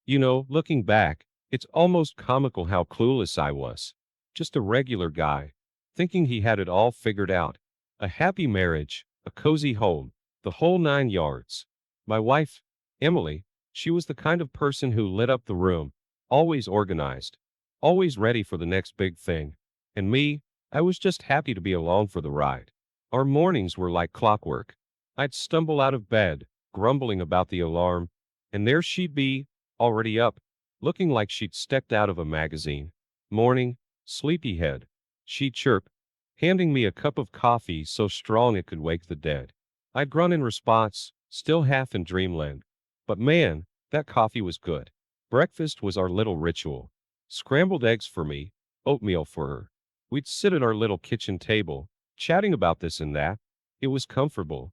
Looking back, it's almost comical how clueless I was. Just a regular guy, thinking he had it all figured out. A happy marriage, a cozy home, the whole 9 yards. My wife, Emily, she was the kind of person who lit up the room, always organized, always ready for the next big thing. And me, I was just happy to be along for the ride. Our mornings were like clockwork. I'd stumble out of bed, grumbling about the alarm, and there she'd be, already up, looking like she'd stepped out of a magazine. Morning, sleepyhead, she'd chirp, handing me a cup of coffee so strong it could wake the dead. I'd grunt in response, still half in dreamland. But man, that coffee was good. Breakfast was our little ritual. Scrambled eggs for me, oatmeal for her. We'd sit at our little kitchen table, chatting about this and that. It was comfortable,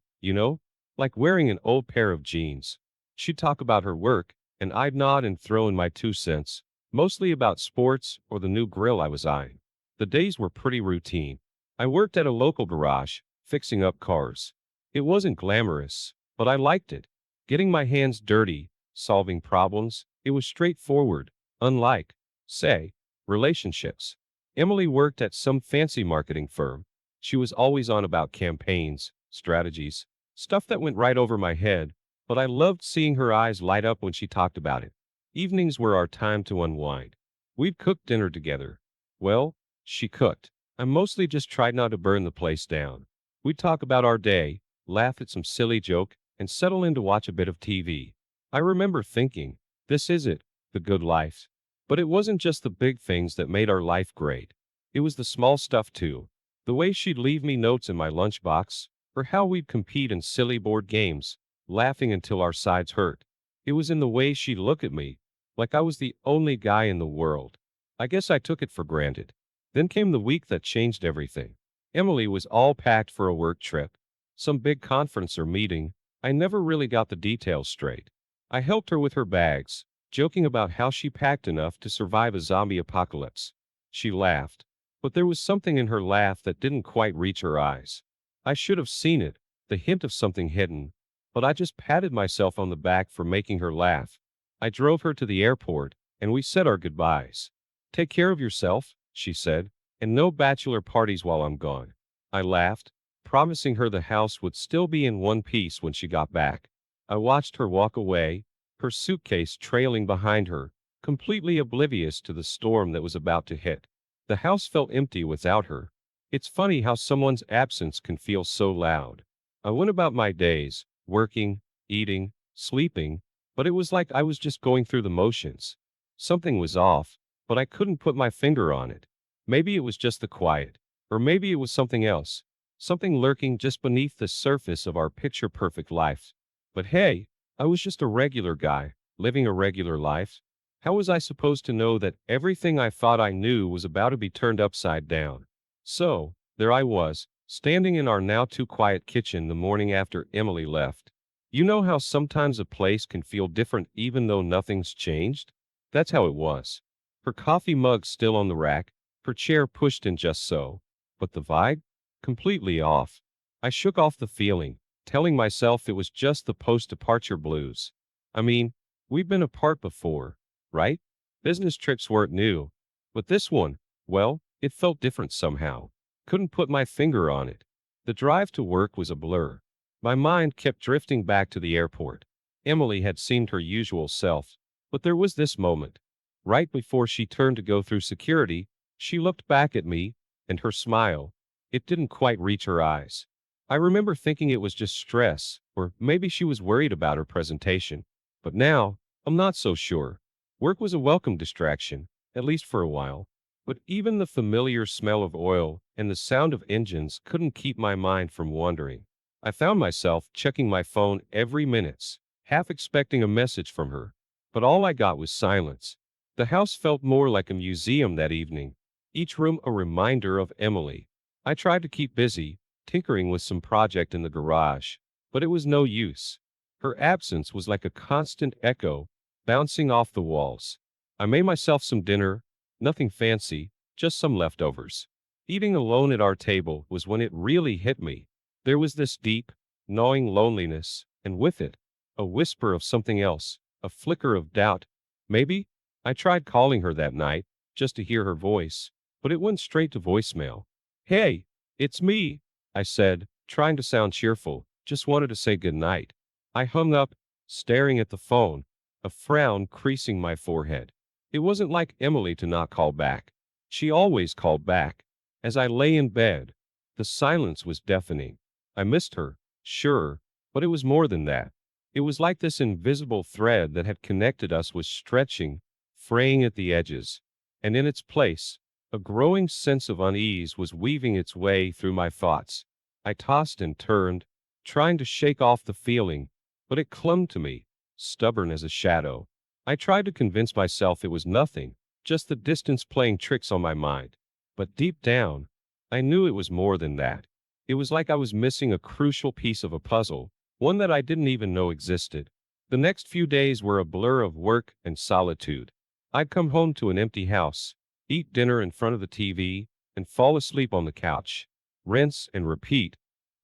like wearing an old pair of jeans. She'd talk about her work, and I'd nod and throw in my 2 cents, mostly about sports or the new grill I was eyeing. The days were pretty routine. I worked at a local garage, fixing up cars. It wasn't glamorous, but I liked it. Getting my hands dirty, solving problems, it was straightforward, unlike, say, relationships. Emily worked at some fancy marketing firm. She was always on about campaigns, strategies, stuff that went right over my head, but I loved seeing her eyes light up when she talked about it. Evenings were our time to unwind. We'd cook dinner together. Well, she cooked. I mostly just tried not to burn the place down. We'd talk about our day, laugh at some silly joke, and settle in to watch a bit of TV. I remember thinking, this is it, the good life. But it wasn't just the big things that made our life great. It was the small stuff too. The way she'd leave me notes in my lunchbox, or how we'd compete in silly board games, laughing until our sides hurt. It was in the way she'd look at me, like I was the only guy in the world. I guess I took it for granted. Then came the week that changed everything. Emily was all packed for a work trip. Some big conference or meeting. I never really got the details straight. I helped her with her bags, joking about how she packed enough to survive a zombie apocalypse. She laughed, but there was something in her laugh that didn't quite reach her eyes. I should have seen it, the hint of something hidden, but I just patted myself on the back for making her laugh. I drove her to the airport, and we said our goodbyes. Take care of yourself, she said, and no bachelor parties while I'm gone. I laughed, promising her the house would still be in one piece when she got back. I watched her walk away, her suitcase trailing behind her, completely oblivious to the storm that was about to hit. The house felt empty without her. It's funny how someone's absence can feel so loud. I went about my days, working, eating, sleeping, but it was like I was just going through the motions. Something was off, but I couldn't put my finger on it. Maybe it was just the quiet, or maybe it was something else, something lurking just beneath the surface of our picture-perfect life. But hey, I was just a regular guy, living a regular life. How was I supposed to know that everything I thought I knew was about to be turned upside down? So, there I was, standing in our now too quiet kitchen the morning after Emily left. You know how sometimes a place can feel different even though nothing's changed? That's how it was. Her coffee mug still on the rack, her chair pushed in just so. But the vibe? Completely off. I shook off the feeling, telling myself it was just the post-departure blues. I mean, we've been apart before, right? Business trips weren't new. But this one, well, it felt different somehow. Couldn't put my finger on it. The drive to work was a blur. My mind kept drifting back to the airport. Emily had seemed her usual self, but there was this moment. Right before she turned to go through security, she looked back at me, and her smile, it didn't quite reach her eyes. I remember thinking it was just stress, or maybe she was worried about her presentation. But now, I'm not so sure. Work was a welcome distraction, at least for a while. But even the familiar smell of oil and the sound of engines couldn't keep my mind from wandering. I found myself checking my phone every minute, half expecting a message from her. But all I got was silence. The house felt more like a museum that evening, each room a reminder of Emily. I tried to keep busy, tinkering with some project in the garage, but it was no use. Her absence was like a constant echo, bouncing off the walls. I made myself some dinner, nothing fancy, just some leftovers. Eating alone at our table was when it really hit me. There was this deep, gnawing loneliness, and with it, a whisper of something else, a flicker of doubt. Maybe? I tried calling her that night, just to hear her voice, but it went straight to voicemail. Hey, it's me, I said, trying to sound cheerful, just wanted to say goodnight. I hung up, staring at the phone, a frown creasing my forehead. It wasn't like Emily to not call back. She always called back. As I lay in bed, the silence was deafening. I missed her, sure, but it was more than that. It was like this invisible thread that had connected us was stretching, fraying at the edges. And in its place, a growing sense of unease was weaving its way through my thoughts. I tossed and turned, trying to shake off the feeling, but it clung to me, stubborn as a shadow. I tried to convince myself it was nothing, just the distance playing tricks on my mind. But deep down, I knew it was more than that. It was like I was missing a crucial piece of a puzzle, one that I didn't even know existed. The next few days were a blur of work and solitude. I'd come home to an empty house, eat dinner in front of the TV, and fall asleep on the couch. Rinse and repeat.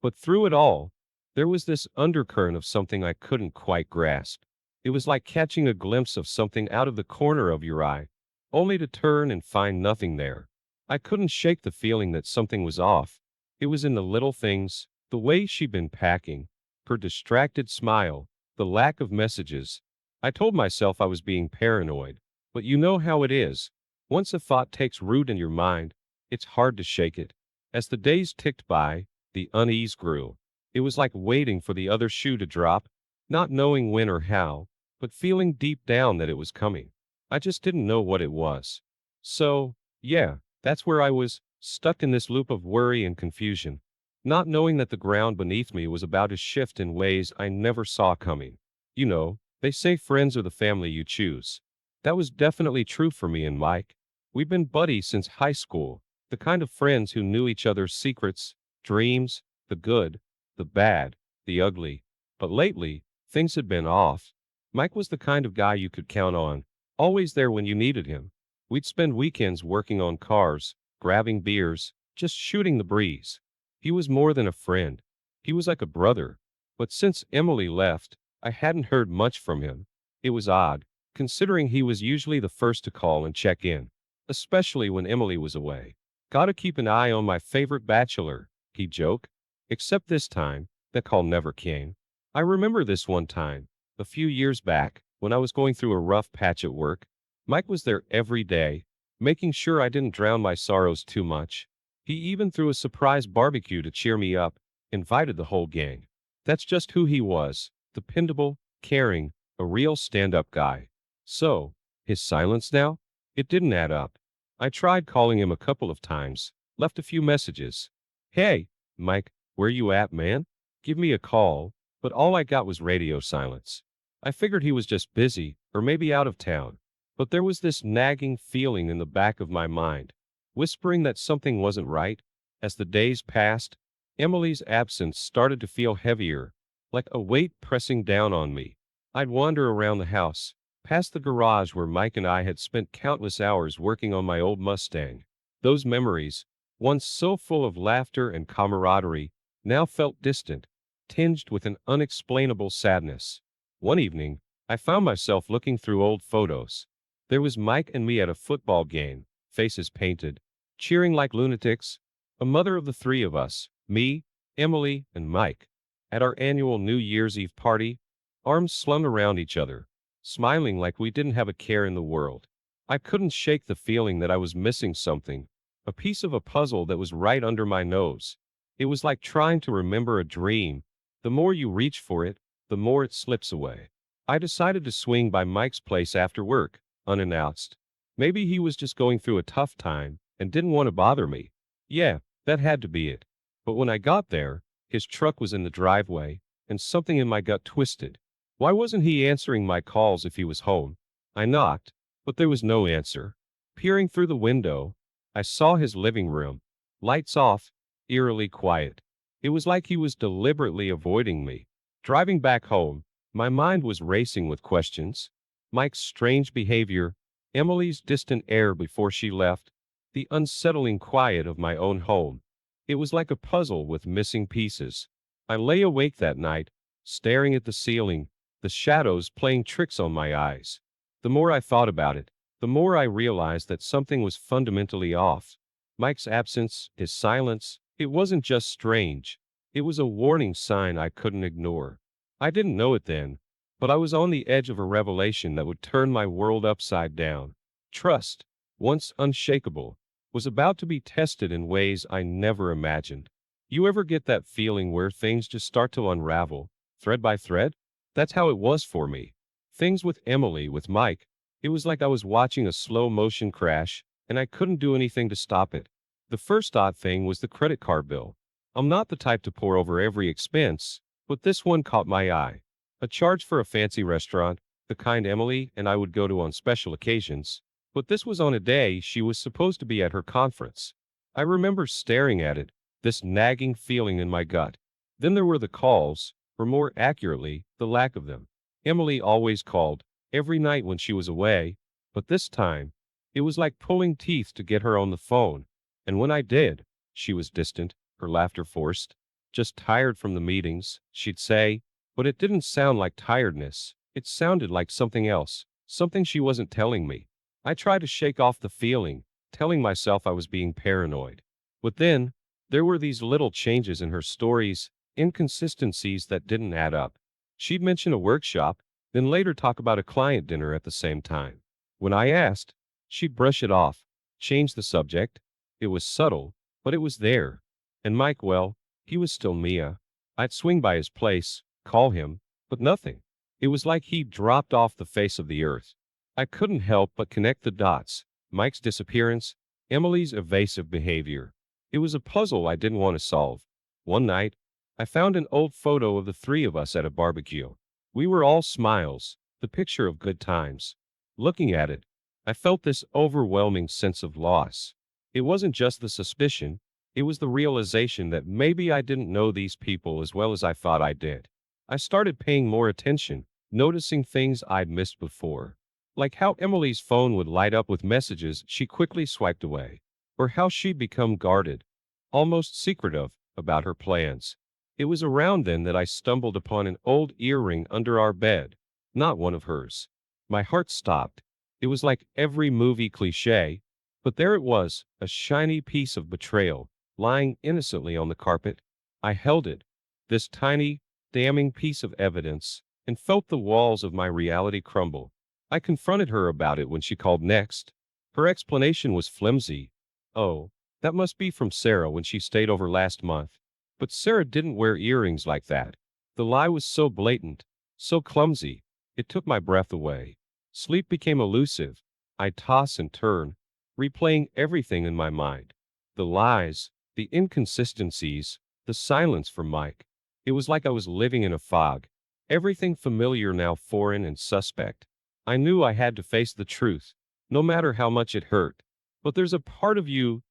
But through it all, there was this undercurrent of something I couldn't quite grasp. It was like catching a glimpse of something out of the corner of your eye, only to turn and find nothing there. I couldn't shake the feeling that something was off. It was in the little things, the way she'd been packing, her distracted smile, the lack of messages. I told myself I was being paranoid, but you know how it is. Once a thought takes root in your mind, it's hard to shake it. As the days ticked by, the unease grew. It was like waiting for the other shoe to drop, not knowing when or how, but feeling deep down that it was coming. I just didn't know what it was. So, yeah, that's where I was, stuck in this loop of worry and confusion, not knowing that the ground beneath me was about to shift in ways I never saw coming. You know, they say friends are the family you choose. That was definitely true for me and Mike. We've been buddies since high school, the kind of friends who knew each other's secrets, dreams, the good, the bad, the ugly. But lately, things had been off. Mike was the kind of guy you could count on, always there when you needed him. We'd spend weekends working on cars, grabbing beers, just shooting the breeze. He was more than a friend. He was like a brother. But since Emily left, I hadn't heard much from him. It was odd, considering he was usually the first to call and check in, especially when Emily was away. Gotta keep an eye on my favorite bachelor, he'd joke. Except this time, that call never came. I remember this one time, a few years back, when I was going through a rough patch at work. Mike was there every day, making sure I didn't drown my sorrows too much. He even threw a surprise barbecue to cheer me up, invited the whole gang. That's just who he was, dependable, caring, a real stand-up guy. So, his silence now? It didn't add up. I tried calling him a couple of times, left a few messages. Hey, Mike, where you at, man? Give me a call, but all I got was radio silence. I figured he was just busy, or maybe out of town. But there was this nagging feeling in the back of my mind, whispering that something wasn't right. As the days passed, Emily's absence started to feel heavier, like a weight pressing down on me. I'd wander around the house, past the garage where Mike and I had spent countless hours working on my old Mustang. Those memories, once so full of laughter and camaraderie, now felt distant, tinged with an unexplainable sadness. One evening, I found myself looking through old photos. There was Mike and me at a football game, faces painted, cheering like lunatics, a mother of the three of us, me, Emily, and Mike, at our annual New Year's Eve party, arms slung around each other, smiling like we didn't have a care in the world. I couldn't shake the feeling that I was missing something, a piece of a puzzle that was right under my nose. It was like trying to remember a dream. The more you reach for it, the more it slips away. I decided to swing by Mike's place after work, unannounced. Maybe he was just going through a tough time and didn't want to bother me. Yeah, that had to be it. But when I got there, his truck was in the driveway, and something in my gut twisted. Why wasn't he answering my calls if he was home? I knocked, but there was no answer. Peering through the window, I saw his living room. Lights off, eerily quiet. It was like he was deliberately avoiding me. Driving back home, my mind was racing with questions. Mike's strange behavior, Emily's distant air before she left, the unsettling quiet of my own home. It was like a puzzle with missing pieces. I lay awake that night, staring at the ceiling, the shadows playing tricks on my eyes. The more I thought about it, the more I realized that something was fundamentally off. Mike's absence, his silence, it wasn't just strange. It was a warning sign I couldn't ignore. I didn't know it then, but I was on the edge of a revelation that would turn my world upside down. Trust, once unshakable, was about to be tested in ways I never imagined. You ever get that feeling where things just start to unravel, thread by thread? That's how it was for me. Things with Emily, with Mike, it was like I was watching a slow motion crash, and I couldn't do anything to stop it. The first odd thing was the credit card bill. I'm not the type to pour over every expense, but this one caught my eye. A charge for a fancy restaurant, the kind Emily and I would go to on special occasions, but this was on a day she was supposed to be at her conference. I remember staring at it, this nagging feeling in my gut. Then there were the calls, or more accurately, the lack of them. Emily always called, every night when she was away, but this time, it was like pulling teeth to get her on the phone. And when I did, she was distant, her laughter forced. Just tired from the meetings, she'd say, but it didn't sound like tiredness. It sounded like something else, something she wasn't telling me. I tried to shake off the feeling, telling myself I was being paranoid. But then, there were these little changes in her stories, inconsistencies that didn't add up. She'd mention a workshop, then later talk about a client dinner at the same time. When I asked, she'd brush it off, change the subject. It was subtle, but it was there. And Mike, well, he was still Mia. I'd swing by his place, call him, but nothing. It was like he'd dropped off the face of the earth. I couldn't help but connect the dots. Mike's disappearance, Emily's evasive behavior. It was a puzzle I didn't want to solve. One night, I found an old photo of the three of us at a barbecue. We were all smiles, the picture of good times. Looking at it, I felt this overwhelming sense of loss. It wasn't just the suspicion, it was the realization that maybe I didn't know these people as well as I thought I did. I started paying more attention, noticing things I'd missed before. Like how Emily's phone would light up with messages she quickly swiped away, or how she'd become guarded, almost secretive, about her plans. It was around then that I stumbled upon an old earring under our bed, not one of hers. My heart stopped. It was like every movie cliché, but there it was, a shiny piece of betrayal, lying innocently on the carpet. I held it, this tiny, damning piece of evidence, and felt the walls of my reality crumble. I confronted her about it when she called next. Her explanation was flimsy. Oh, that must be from Sarah when she stayed over last month. But Sarah didn't wear earrings like that. The lie was so blatant, so clumsy, it took my breath away. Sleep became elusive. I toss and turn, replaying everything in my mind. The lies, the inconsistencies, the silence from Mike. It was like I was living in a fog. Everything familiar now foreign and suspect. I knew I had to face the truth, no matter how much it hurt. But there's a part of you,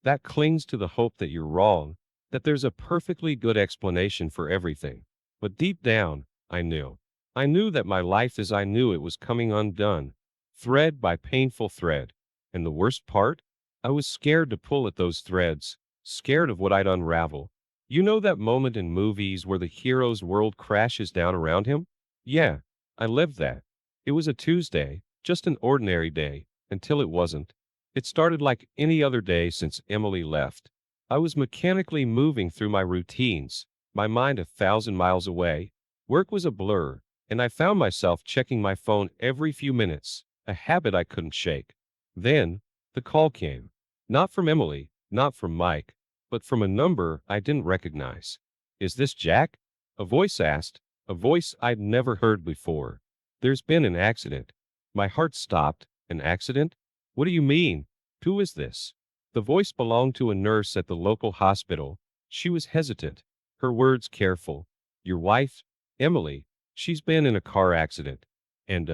that clings to the hope that you're wrong, that there's a perfectly good explanation for everything. But deep down, I knew. I knew that my life as I knew it was coming undone, thread by painful thread. And the worst part? I was scared to pull at those threads, scared of what I'd unravel. You know that moment in movies where the hero's world crashes down around him? Yeah, I lived that. It was a Tuesday, just an ordinary day, until it wasn't. It started like any other day since Emily left. I was mechanically moving through my routines, my mind 1,000 miles away. Work was a blur, and I found myself checking my phone every few minutes, a habit I couldn't shake. Then, the call came. Not from Emily, not from Mike, but from a number I didn't recognize. "Is this Jack?" A voice asked, a voice I'd never heard before. "There's been an accident." My heart stopped. An accident? What do you mean? Who is this? The voice belonged to a nurse at the local hospital. She was hesitant, her words careful. "Your wife, Emily, she's been in a car accident. And,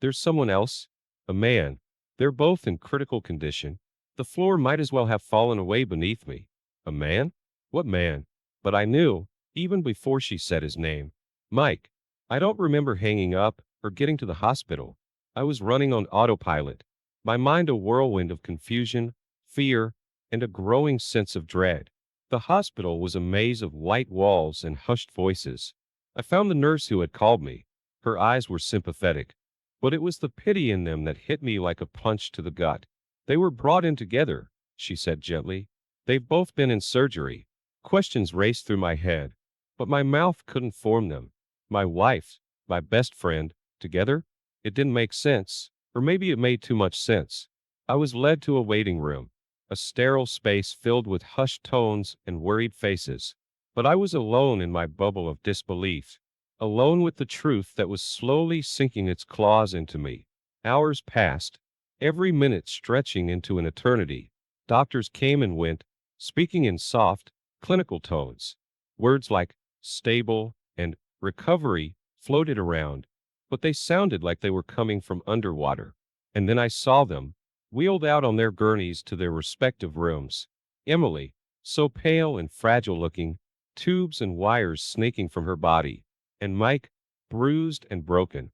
there's someone else? A man. They're both in critical condition." The floor might as well have fallen away beneath me. A man? What man? But I knew, even before she said his name. Mike. I don't remember hanging up or getting to the hospital. I was running on autopilot, my mind a whirlwind of confusion, fear, and a growing sense of dread. The hospital was a maze of white walls and hushed voices. I found the nurse who had called me. Her eyes were sympathetic. But it was the pity in them that hit me like a punch to the gut. They were brought in together, she said gently. They've both been in surgery. Questions raced through my head, but my mouth couldn't form them. My wife, my best friend, together? It didn't make sense, or maybe it made too much sense. I was led to a waiting room, a sterile space filled with hushed tones and worried faces. But I was alone in my bubble of disbelief, alone with the truth that was slowly sinking its claws into me. Hours passed, every minute stretching into an eternity. Doctors came and went, speaking in soft, clinical tones. Words like stable and recovery floated around, but they sounded like they were coming from underwater. And then I saw them, wheeled out on their gurneys to their respective rooms. Emily, so pale and fragile looking, tubes and wires snaking from her body, and Mike, bruised and broken.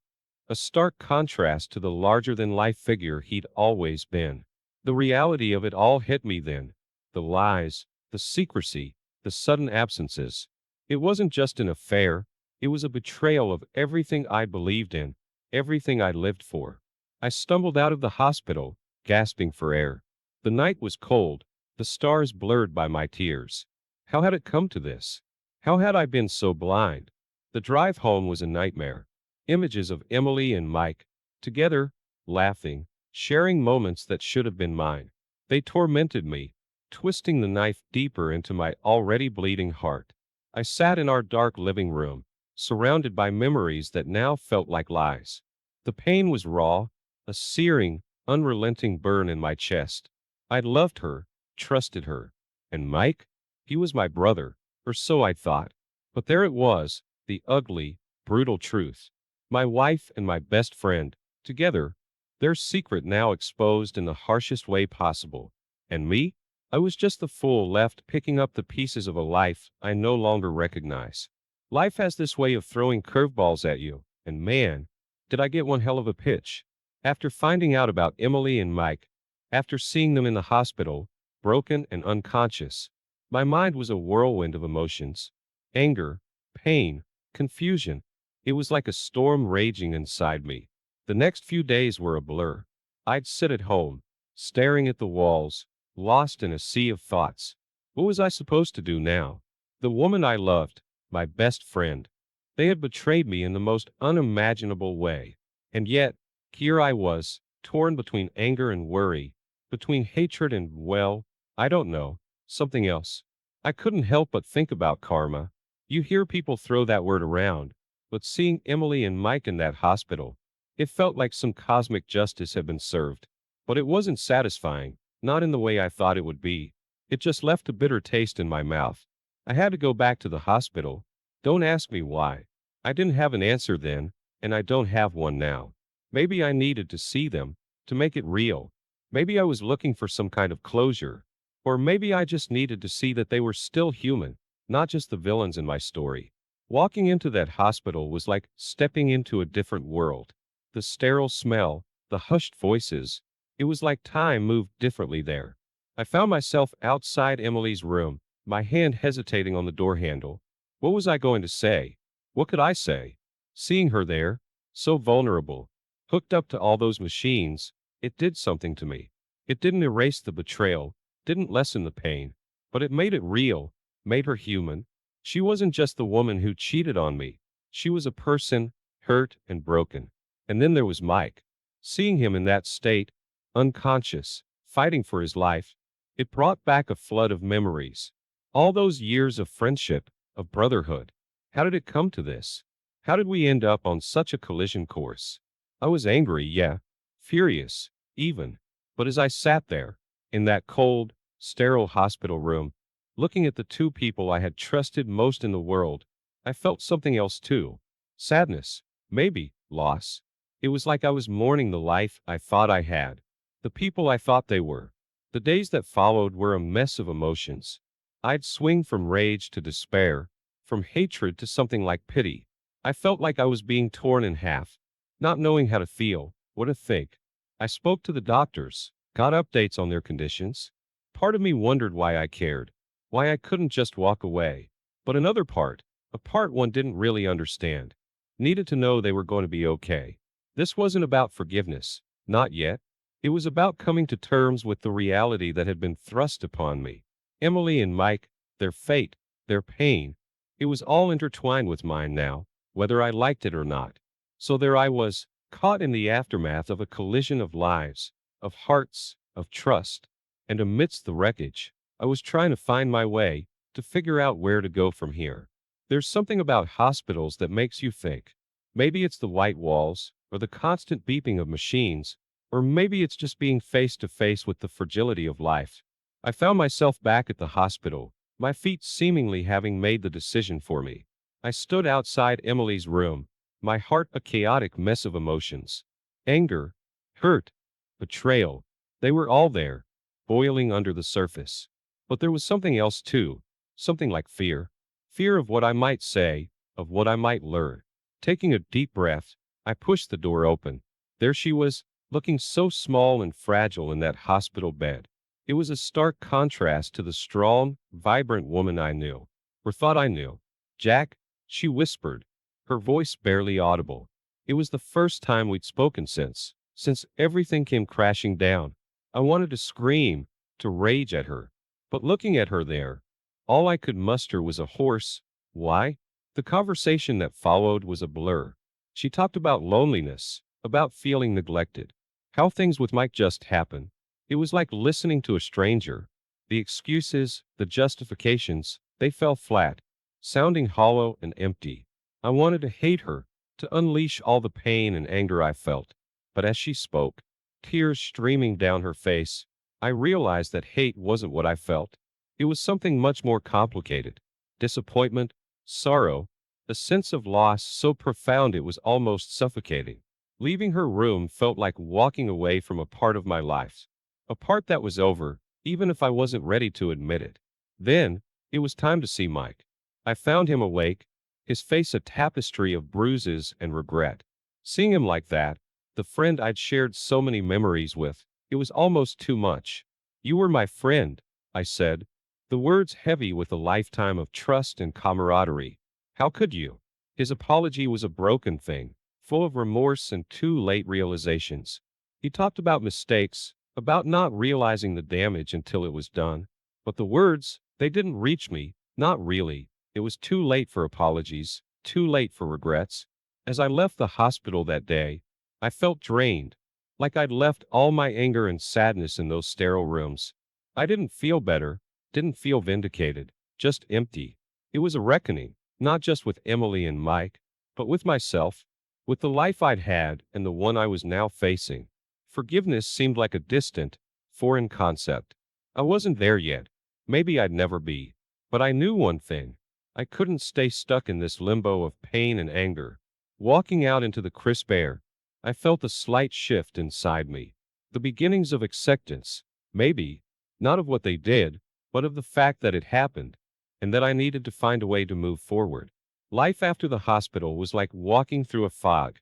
A stark contrast to the larger-than-life figure he'd always been. The reality of it all hit me then. The lies, the secrecy, the sudden absences. It wasn't just an affair, it was a betrayal of everything I believed in, everything I lived for. I stumbled out of the hospital, gasping for air. The night was cold, the stars blurred by my tears. How had it come to this? How had I been so blind? The drive home was a nightmare. Images of Emily and Mike, together, laughing, sharing moments that should have been mine. They tormented me, twisting the knife deeper into my already bleeding heart. I sat in our dark living room, surrounded by memories that now felt like lies. The pain was raw, a searing, unrelenting burn in my chest. I'd loved her, trusted her. And Mike? He was my brother, or so I thought. But there it was, the ugly, brutal truth. My wife and my best friend, together, their secret now exposed in the harshest way possible. And me? I was just the fool left picking up the pieces of a life I no longer recognize. Life has this way of throwing curveballs at you, and man, did I get one hell of a pitch. After finding out about Emily and Mike, after seeing them in the hospital, broken and unconscious, my mind was a whirlwind of emotions. Anger, pain, confusion. It was like a storm raging inside me. The next few days were a blur. I'd sit at home, staring at the walls, lost in a sea of thoughts. What was I supposed to do now? The woman I loved, my best friend. They had betrayed me in the most unimaginable way. And yet, here I was, torn between anger and worry, between hatred and, well, I don't know, something else. I couldn't help but think about karma. You hear people throw that word around, but seeing Emily and Mike in that hospital, it felt like some cosmic justice had been served. But it wasn't satisfying, not in the way I thought it would be. It just left a bitter taste in my mouth. I had to go back to the hospital. Don't ask me why. I didn't have an answer then, and I don't have one now. Maybe I needed to see them, to make it real. Maybe I was looking for some kind of closure. Or maybe I just needed to see that they were still human, not just the villains in my story. Walking into that hospital was like stepping into a different world. The sterile smell, the hushed voices. It was like time moved differently there. I found myself outside Emily's room, my hand hesitating on the door handle. What was I going to say? What could I say? Seeing her there, so vulnerable, hooked up to all those machines, it did something to me. It didn't erase the betrayal, didn't lessen the pain, but it made it real, made her human. She wasn't just the woman who cheated on me. She was a person, hurt and broken. And then there was Mike. Seeing him in that state, unconscious, fighting for his life, it brought back a flood of memories. All those years of friendship, of brotherhood. How did it come to this? How did we end up on such a collision course? I was angry, yeah, furious, even. But as I sat there, in that cold, sterile hospital room, looking at the two people I had trusted most in the world, I felt something else too. Sadness, maybe, loss. It was like I was mourning the life I thought I had, the people I thought they were. The days that followed were a mess of emotions. I'd swing from rage to despair, from hatred to something like pity. I felt like I was being torn in half, not knowing how to feel, what to think. I spoke to the doctors, got updates on their conditions. Part of me wondered why I cared, why I couldn't just walk away. But another part, a part one didn't really understand, needed to know they were going to be okay. This wasn't about forgiveness. Not yet. It was about coming to terms with the reality that had been thrust upon me. Emily and Mike, their fate, their pain, it was all intertwined with mine now, whether I liked it or not. So there I was, caught in the aftermath of a collision of lives, of hearts, of trust. And amidst the wreckage, I was trying to find my way, to figure out where to go from here. There's something about hospitals that makes you think. Maybe it's the white walls, or the constant beeping of machines, or maybe it's just being face to face with the fragility of life. I found myself back at the hospital, my feet seemingly having made the decision for me. I stood outside Emily's room, my heart a chaotic mess of emotions. Anger, hurt, betrayal, they were all there, boiling under the surface. But there was something else too, something like fear. Fear of what I might say, of what I might learn. Taking a deep breath, I pushed the door open. There she was, looking so small and fragile in that hospital bed. It was a stark contrast to the strong, vibrant woman I knew, or thought I knew. "Jack," she whispered, her voice barely audible. It was the first time we'd spoken since everything came crashing down. I wanted to scream, to rage at her. But looking at her there, all I could muster was a hoarse, "Why?" The conversation that followed was a blur. She talked about loneliness, about feeling neglected, how things with Mike just happen. It was like listening to a stranger. The excuses, the justifications, they fell flat, sounding hollow and empty. I wanted to hate her, to unleash all the pain and anger I felt. But as she spoke, tears streaming down her face, I realized that hate wasn't what I felt. It was something much more complicated. Disappointment, sorrow, a sense of loss so profound it was almost suffocating. Leaving her room felt like walking away from a part of my life. A part that was over, even if I wasn't ready to admit it. Then, it was time to see Mike. I found him awake, his face a tapestry of bruises and regret. Seeing him like that, the friend I'd shared so many memories with, it was almost too much. "You were my friend," I said, the words heavy with a lifetime of trust and camaraderie. "How could you?" His apology was a broken thing, full of remorse and too late realizations. He talked about mistakes, about not realizing the damage until it was done. But the words, they didn't reach me, not really. It was too late for apologies, too late for regrets. As I left the hospital that day, I felt drained, like I'd left all my anger and sadness in those sterile rooms. I didn't feel better, didn't feel vindicated, just empty. It was a reckoning, not just with Emily and Mike, but with myself, with the life I'd had and the one I was now facing. Forgiveness seemed like a distant, foreign concept. I wasn't there yet. Maybe I'd never be. But I knew one thing. I couldn't stay stuck in this limbo of pain and anger. Walking out into the crisp air, I felt a slight shift inside me. The beginnings of acceptance, maybe, not of what they did, but of the fact that it happened, and that I needed to find a way to move forward. Life after the hospital was like walking through a fog.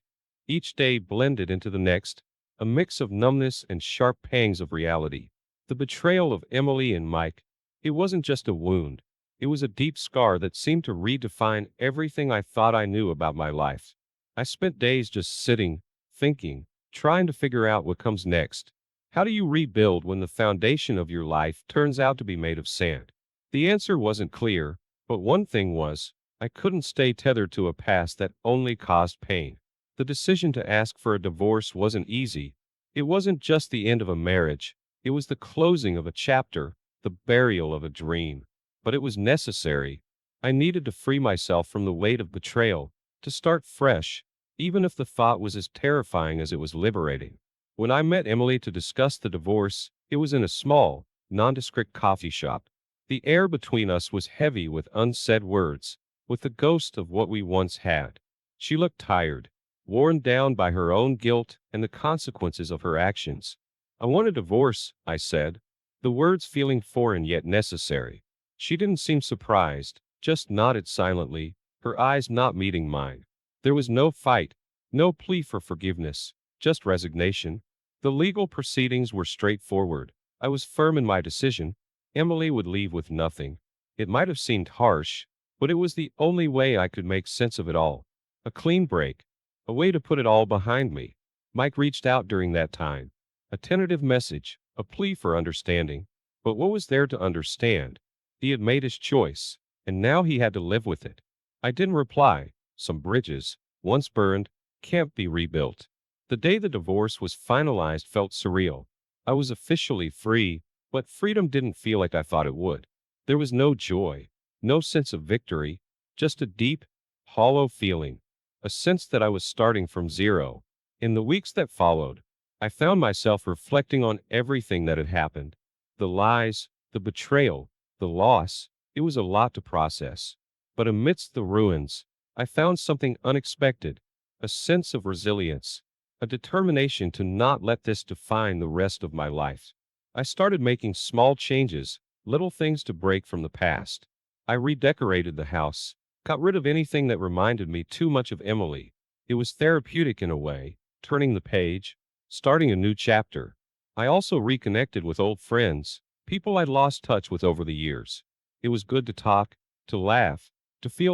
Each day blended into the next, a mix of numbness and sharp pangs of reality. The betrayal of Emily and Mike, it wasn't just a wound. It was a deep scar that seemed to redefine everything I thought I knew about my life. I spent days just sitting, thinking, trying to figure out what comes next. How do you rebuild when the foundation of your life turns out to be made of sand? The answer wasn't clear, but one thing was, I couldn't stay tethered to a past that only caused pain. The decision to ask for a divorce wasn't easy. It wasn't just the end of a marriage. It was the closing of a chapter, the burial of a dream. But it was necessary. I needed to free myself from the weight of betrayal, to start fresh, even if the thought was as terrifying as it was liberating. When I met Emily to discuss the divorce, it was in a small, nondescript coffee shop. The air between us was heavy with unsaid words, with the ghost of what we once had. She looked tired, worn down by her own guilt and the consequences of her actions. "I want a divorce," I said, the words feeling foreign yet necessary. She didn't seem surprised, just nodded silently, her eyes not meeting mine. There was no fight, no plea for forgiveness, just resignation. The legal proceedings were straightforward. I was firm in my decision. Emily would leave with nothing. It might have seemed harsh, but it was the only way I could make sense of it all. A clean break. A way to put it all behind me. Mike reached out during that time. A tentative message, a plea for understanding. But what was there to understand? He had made his choice, and now he had to live with it. I didn't reply. Some bridges, once burned, can't be rebuilt. The day the divorce was finalized felt surreal. I was officially free, but freedom didn't feel like I thought it would. There was no joy, no sense of victory, just a deep, hollow feeling, a sense that I was starting from zero. In the weeks that followed, I found myself reflecting on everything that had happened. The lies, the betrayal, the loss. It was a lot to process. But amidst the ruins, I found something unexpected, a sense of resilience, a determination to not let this define the rest of my life. I started making small changes, little things to break from the past. I redecorated the house, got rid of anything that reminded me too much of Emily. It was therapeutic in a way, turning the page, starting a new chapter. I also reconnected with old friends, people I'd lost touch with over the years. It was good to talk, to laugh, to feel like